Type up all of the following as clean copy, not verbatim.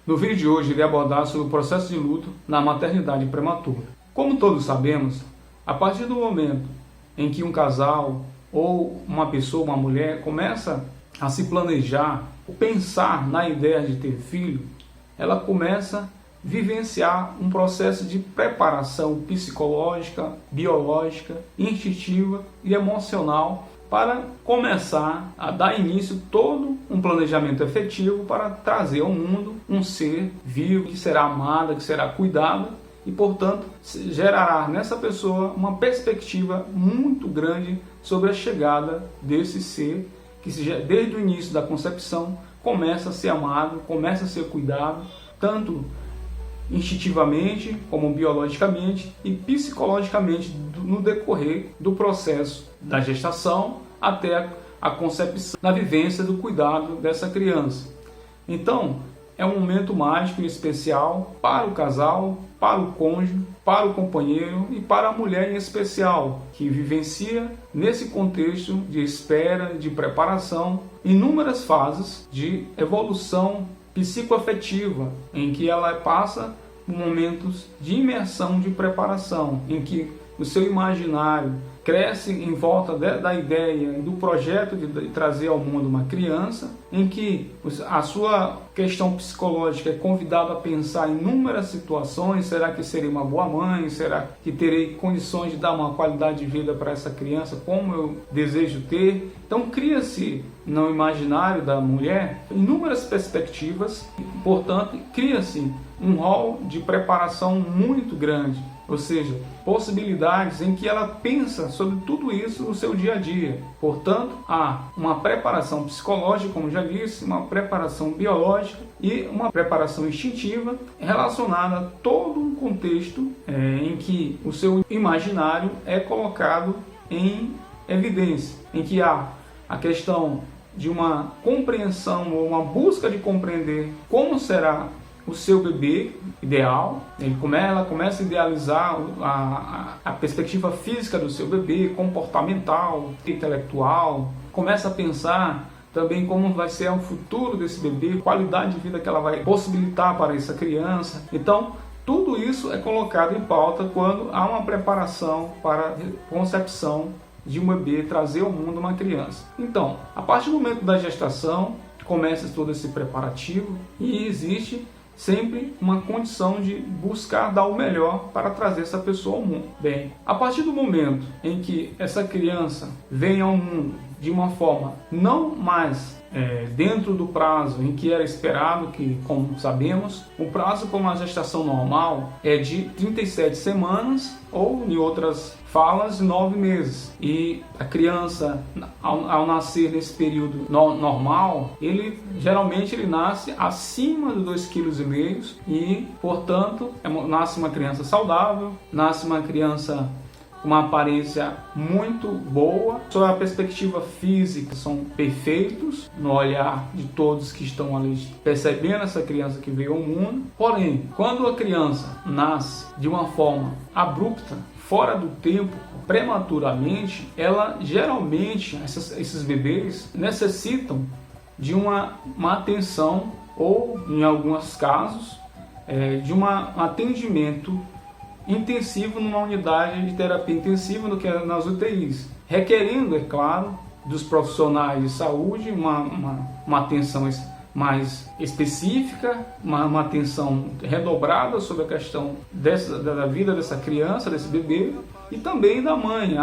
No vídeo de hoje irei abordar sobre o processo de luto na maternidade prematura. Como todos sabemos, a partir do momento em que um casal ou uma pessoa, uma mulher, começa a se planejar, pensar na ideia de ter filho, ela começa a vivenciar um processo de preparação psicológica, biológica, instintiva e emocional para começar a dar início todo um planejamento efetivo para trazer ao mundo um ser vivo que será amado, que será cuidado e, portanto, gerará nessa pessoa uma perspectiva muito grande sobre a chegada desse ser que, desde o início da concepção, começa a ser amado, começa a ser cuidado, tanto instintivamente, como biologicamente e psicologicamente no decorrer do processo da gestação até a concepção, na vivência do cuidado dessa criança. Então, é um momento mágico e especial para o casal, para o cônjuge, para o companheiro e para a mulher em especial, que vivencia nesse contexto de espera, de preparação, inúmeras fases de evolução psicoafetiva, em que ela passa por momentos de imersão, de preparação, em que o seu imaginário cresce em volta da ideia e do projeto de trazer ao mundo uma criança, em que a sua questão psicológica é convidada a pensar em inúmeras situações. Será que serei uma boa mãe? Será que terei condições de dar uma qualidade de vida para essa criança como eu desejo ter? Então cria-se no imaginário da mulher inúmeras perspectivas, portanto cria-se um rol de preparação muito grande, ou seja, possibilidades em que ela pensa sobre tudo isso no seu dia a dia. Portanto, há uma preparação psicológica, como já disse, uma preparação biológica e uma preparação instintiva relacionada a todo um contexto em que o seu imaginário é colocado em evidência, em que há a questão de uma compreensão ou uma busca de compreender como será o seu bebê ideal. Ela começa a idealizar a perspectiva física do seu bebê, comportamental, intelectual, começa a pensar também como vai ser o futuro desse bebê, qualidade de vida que ela vai possibilitar para essa criança. Então, tudo isso é colocado em pauta quando há uma preparação para a concepção de um bebê, trazer ao mundo uma criança. Então, a partir do momento da gestação, começa todo esse preparativo e existe sempre uma condição de buscar dar o melhor para trazer essa pessoa ao mundo. Bem, a partir do momento em que essa criança vem ao mundo de uma forma não mais dentro do prazo em que era esperado, que, como sabemos, o prazo para uma gestação normal é de 37 semanas ou, em outras falas, 9 meses. E a criança, ao nascer nesse período normal, geralmente ele nasce acima de 2,5 kg e, portanto, nasce uma criança saudável, nasce uma criança com uma aparência muito boa, sob a perspectiva física são perfeitos no olhar de todos que estão ali percebendo essa criança que veio ao mundo. Porém, quando a criança nasce de uma forma abrupta, fora do tempo, prematuramente, ela geralmente, esses bebês necessitam de uma atenção ou, em alguns casos, de um atendimento intensivo numa unidade de terapia intensiva, no que é nas UTIs, requerendo, é claro, dos profissionais de saúde uma atenção mais específica, uma atenção redobrada sobre a questão da vida dessa criança, desse bebê, e também da mãe.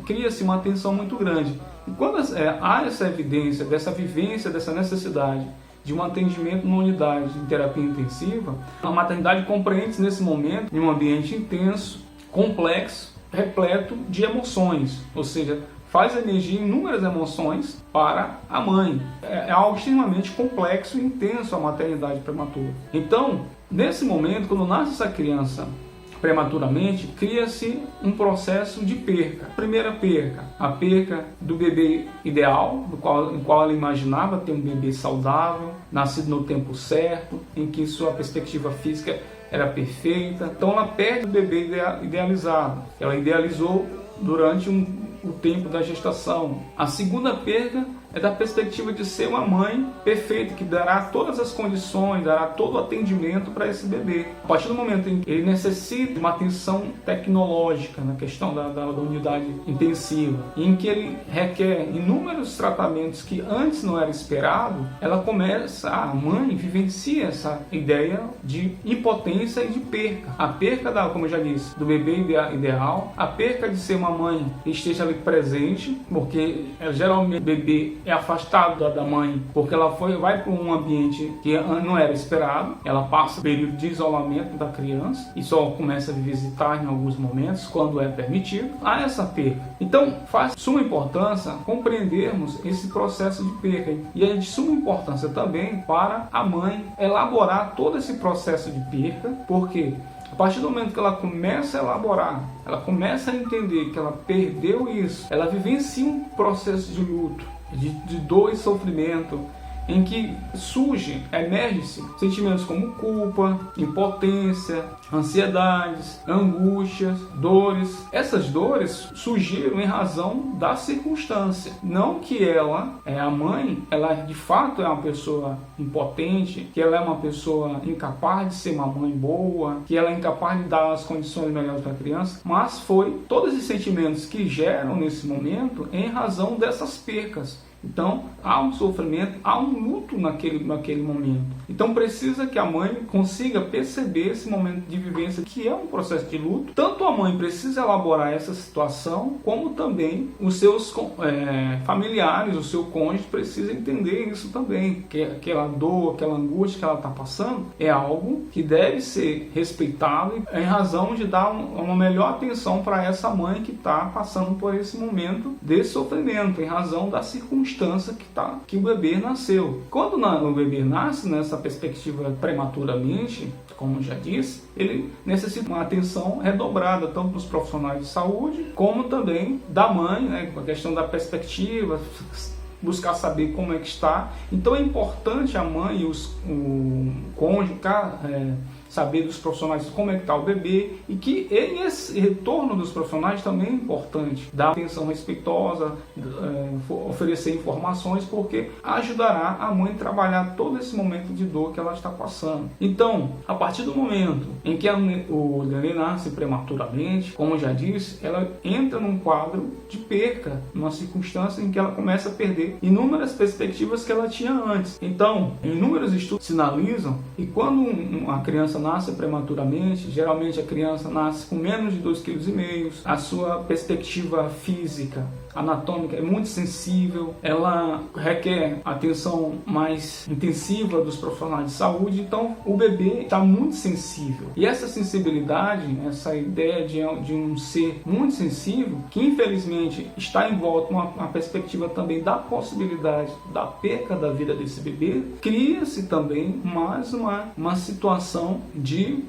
Cria-se uma atenção muito grande. E quando há essa evidência, dessa vivência, dessa necessidade de um atendimento numa unidade de terapia intensiva, a maternidade compreende nesse momento em um ambiente intenso, complexo, repleto de emoções, ou seja, faz emergir inúmeras emoções para a mãe. É algo extremamente complexo e intenso a maternidade prematura. Então, nesse momento, quando nasce essa criança prematuramente, cria-se um processo de perca. Primeira perca, a perca do bebê ideal, no qual ela imaginava ter um bebê saudável, nascido no tempo certo, em que sua perspectiva física era perfeita. Então ela perde o bebê idealizado. Ela idealizou durante o tempo da gestação. A segunda perda é da perspectiva de ser uma mãe perfeita, que dará todas as condições, dará todo o atendimento para esse bebê. A partir do momento em que ele necessita de uma atenção tecnológica na questão da unidade intensiva, em que ele requer inúmeros tratamentos que antes não era esperado, a mãe vivencia essa ideia de impotência e de perca. A perca, como eu já disse, do bebê ideal, a perca de ser uma mãe que esteja ali presente, porque geralmente o bebê é afastado da mãe, porque ela vai para um ambiente que não era esperado, ela passa um período de isolamento da criança e só começa a visitar em alguns momentos, quando é permitido. Há essa perca. Então, faz suma importância compreendermos esse processo de perca, e é de suma importância também para a mãe elaborar todo esse processo de perca, porque a partir do momento que ela começa a elaborar, ela começa a entender que ela perdeu isso, ela vivencia um processo de luto, de dor e sofrimento, em que emerge-se sentimentos como culpa, impotência, ansiedades, angústias, dores. Essas dores surgiram em razão da circunstância. Não que a mãe, ela de fato é uma pessoa impotente, que ela é uma pessoa incapaz de ser uma mãe boa, que ela é incapaz de dar as condições melhores para a criança, mas foi todos os sentimentos que geram nesse momento em razão dessas percas. Então, há um sofrimento, há um luto naquele momento. Então, precisa que a mãe consiga perceber esse momento de vivência, que é um processo de luto. Tanto a mãe precisa elaborar essa situação, como também os seus familiares, o seu cônjuge precisa entender isso também. Que aquela dor, aquela angústia que ela está passando é algo que deve ser respeitado em razão de dar uma melhor atenção para essa mãe que está passando por esse momento de sofrimento, em razão da circunstância que o bebê nasceu. Quando o bebê nasce nessa perspectiva prematuramente, como já disse, ele necessita uma atenção redobrada, tanto dos profissionais de saúde, como também da mãe, com a questão da perspectiva, buscar saber como é que está. Então é importante a mãe e o cônjuge saber dos profissionais como é que está o bebê, e que esse retorno dos profissionais também é importante, dar atenção respeitosa, oferecer informações, porque ajudará a mãe a trabalhar todo esse momento de dor que ela está passando. Então, a partir do momento em que o neném nasce prematuramente, como eu já disse, ela entra num quadro de perca, numa circunstância em que ela começa a perder inúmeras perspectivas que ela tinha antes. Então, inúmeros estudos sinalizam que quando uma criança nasce prematuramente, geralmente a criança nasce com menos de 2,5 kg, a sua perspectiva física, anatômica é muito sensível, ela requer atenção mais intensiva dos profissionais de saúde, então o bebê está muito sensível. E essa sensibilidade, essa ideia de um ser muito sensível, que infelizmente está envolto numa perspectiva também da possibilidade da perca da vida desse bebê, cria-se também mais uma situação de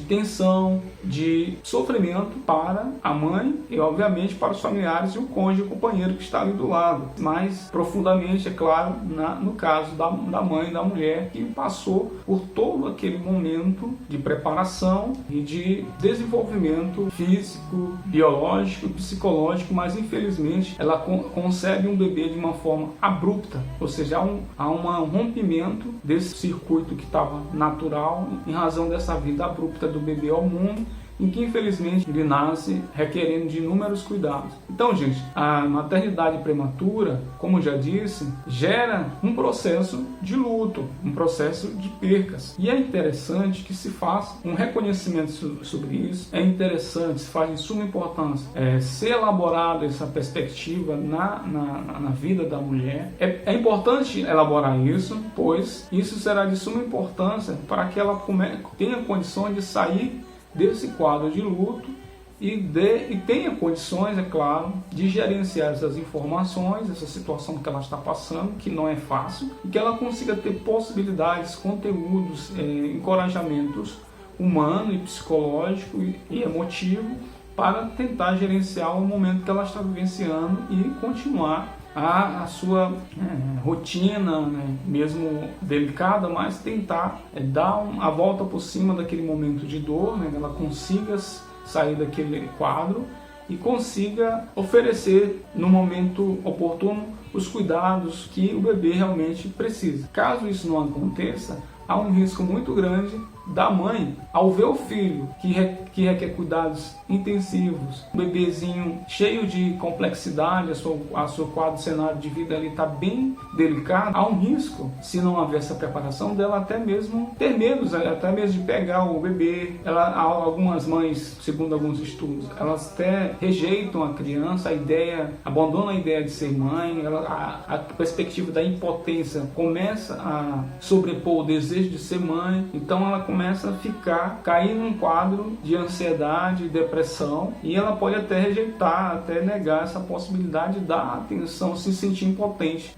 tensão, de sofrimento para a mãe e obviamente para os familiares e o cônjuge, o companheiro que está ali do lado. Mais profundamente, é claro, no caso da mãe, da mulher, que passou por todo aquele momento de preparação e de desenvolvimento físico, biológico e psicológico, mas infelizmente ela concebe um bebê de uma forma abrupta, ou seja, há um rompimento desse circuito que estava natural em razão dessa vida abrupta do bebê ao mundo, em que infelizmente ele nasce requerendo de inúmeros cuidados. Então, gente, a maternidade prematura, como já disse, gera um processo de luto, um processo de percas. E é interessante que se faça um reconhecimento sobre isso, é interessante, se faz de suma importância ser elaborada essa perspectiva na vida da mulher. É importante elaborar isso, pois isso será de suma importância para que ela tenha condições de sair desse quadro de luto e tenha condições, é claro, de gerenciar essas informações, essa situação que ela está passando, que não é fácil, e que ela consiga ter possibilidades, conteúdos, encorajamentos humano e psicológico e emotivo para tentar gerenciar o momento que ela está vivenciando e continuar a sua rotina, mesmo delicada, mas tentar dar a volta por cima daquele momento de dor, que ela consiga sair daquele quadro e consiga oferecer no momento oportuno os cuidados que o bebê realmente precisa. Caso isso não aconteça, há um risco muito grande da mãe, ao ver o filho que requer cuidados intensivos, um bebezinho cheio de complexidade, a seu quadro, cenário de vida ali está bem delicado, há um risco, se não haver essa preparação, dela até mesmo ter medo, até mesmo de pegar o bebê. Algumas mães, segundo alguns estudos, elas até rejeitam a criança, abandonam a ideia de ser mãe, a perspectiva da impotência começa a sobrepor o desejo de ser mãe, então ela começa a cair num quadro de ansiedade, depressão, e ela pode até rejeitar, até negar essa possibilidade da atenção, se sentir impotente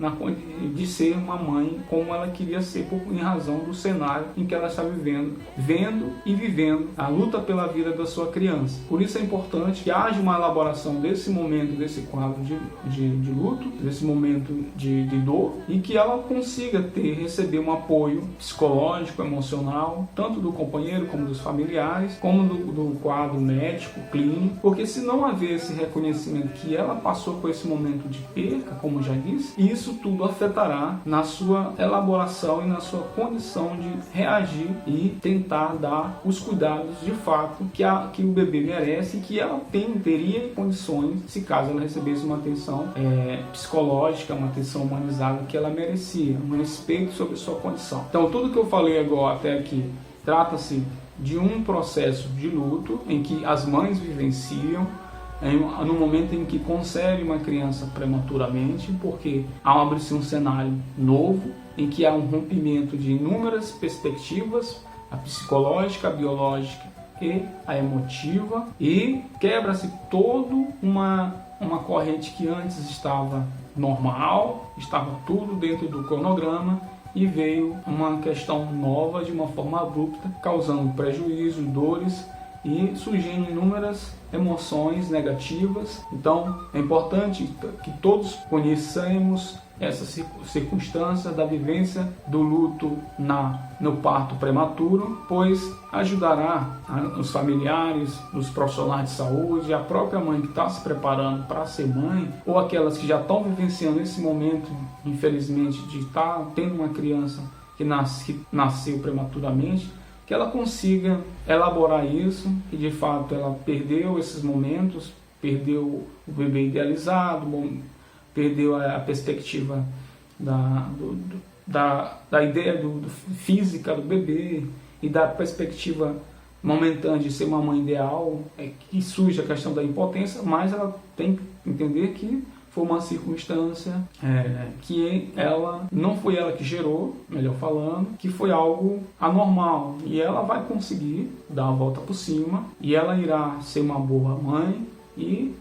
de ser uma mãe como ela queria ser, em razão do cenário em que ela está vendo e vivendo a luta pela vida da sua criança. Por isso é importante que haja uma elaboração desse momento, desse quadro de luto, desse momento de dor, e que ela consiga receber um apoio psicológico, emocional, tanto do companheiro como dos familiares, como do quadro médico, clínico, porque se não haver esse reconhecimento que ela passou por esse momento de perca, como já disse, isso tudo afetará na sua elaboração e na sua condição de reagir e tentar dar os cuidados de fato que o bebê merece e que ela teria condições, se caso ela recebesse uma atenção psicológica, uma atenção humanizada que ela merecia, um respeito sobre sua condição. Então tudo que eu falei agora até aqui trata-se de um processo de luto em que as mães vivenciam no momento em que concebem uma criança prematuramente, porque abre-se um cenário novo em que há um rompimento de inúmeras perspectivas, a psicológica, a biológica e a emotiva, e quebra-se toda uma corrente que antes estava normal, estava tudo dentro do cronograma, e veio uma questão nova de uma forma abrupta, causando prejuízo, dores e surgindo inúmeras emoções negativas. Então é importante que todos conheçamos essa circunstância da vivência do luto no parto prematuro, pois ajudará os familiares, os profissionais de saúde, a própria mãe que está se preparando para ser mãe, ou aquelas que já estão vivenciando esse momento, infelizmente, de estar tendo uma criança que nasceu prematuramente, que ela consiga elaborar isso, que de fato ela perdeu esses momentos, perdeu o bebê idealizado, perdeu a perspectiva da ideia física do bebê e da perspectiva momentânea de ser uma mãe ideal, que surge a questão da impotência, mas ela tem que entender que foi uma circunstância que não foi ela que gerou, melhor falando, que foi algo anormal, e ela vai conseguir dar a volta por cima, e ela irá ser uma boa mãe, e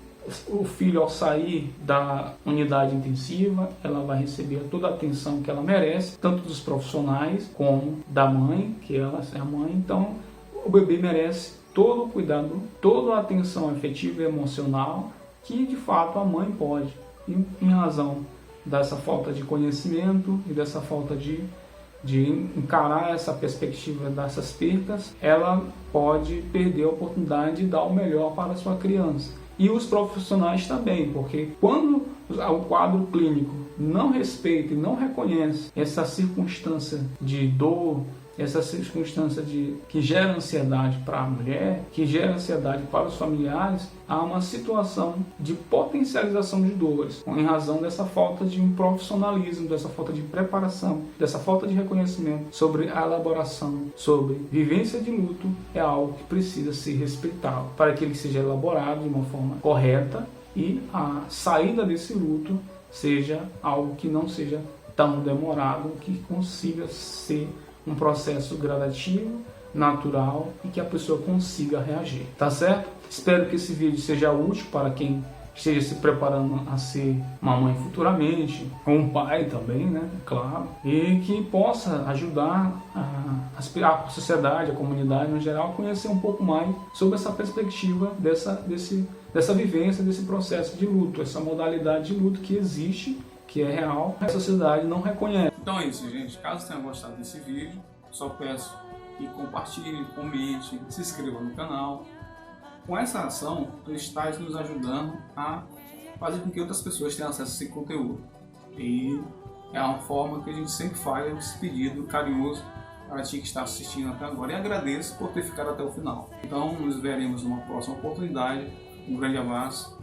o filho, ao sair da unidade intensiva, ela vai receber toda a atenção que ela merece, tanto dos profissionais como da mãe, que ela é a mãe. Então o bebê merece todo o cuidado, toda a atenção afetiva e emocional que de fato a mãe pode, e em razão dessa falta de conhecimento e dessa falta de encarar essa perspectiva dessas percas, ela pode perder a oportunidade de dar o melhor para a sua criança. E os profissionais também, porque quando o quadro clínico não respeita e não reconhece essa circunstância de dor, essa circunstância que gera ansiedade para a mulher, que gera ansiedade para os familiares, há uma situação de potencialização de dores, em razão dessa falta de um profissionalismo, dessa falta de preparação, dessa falta de reconhecimento sobre a elaboração, sobre vivência de luto. É algo que precisa ser respeitado para que ele seja elaborado de uma forma correta e a saída desse luto seja algo que não seja tão demorado, que consiga ser um processo gradativo, natural, e que a pessoa consiga reagir, tá certo? Espero que esse vídeo seja útil para quem esteja se preparando a ser uma mãe futuramente, ou um pai também, né? Claro, e que possa ajudar a sociedade, a comunidade no geral, a conhecer um pouco mais sobre essa perspectiva dessa vivência, desse processo de luto, essa modalidade de luto que existe, que é real, a sociedade não reconhece. Então é isso, gente. Caso tenha gostado desse vídeo, só peço que compartilhe, comente, se inscreva no canal, Com essa ação, tu estás nos ajudando a fazer com que outras pessoas tenham acesso a esse conteúdo. E é uma forma que a gente sempre faz esse pedido carinhoso para ti que está assistindo até agora. E agradeço por ter ficado até o final. Então, nos veremos numa próxima oportunidade. Um grande abraço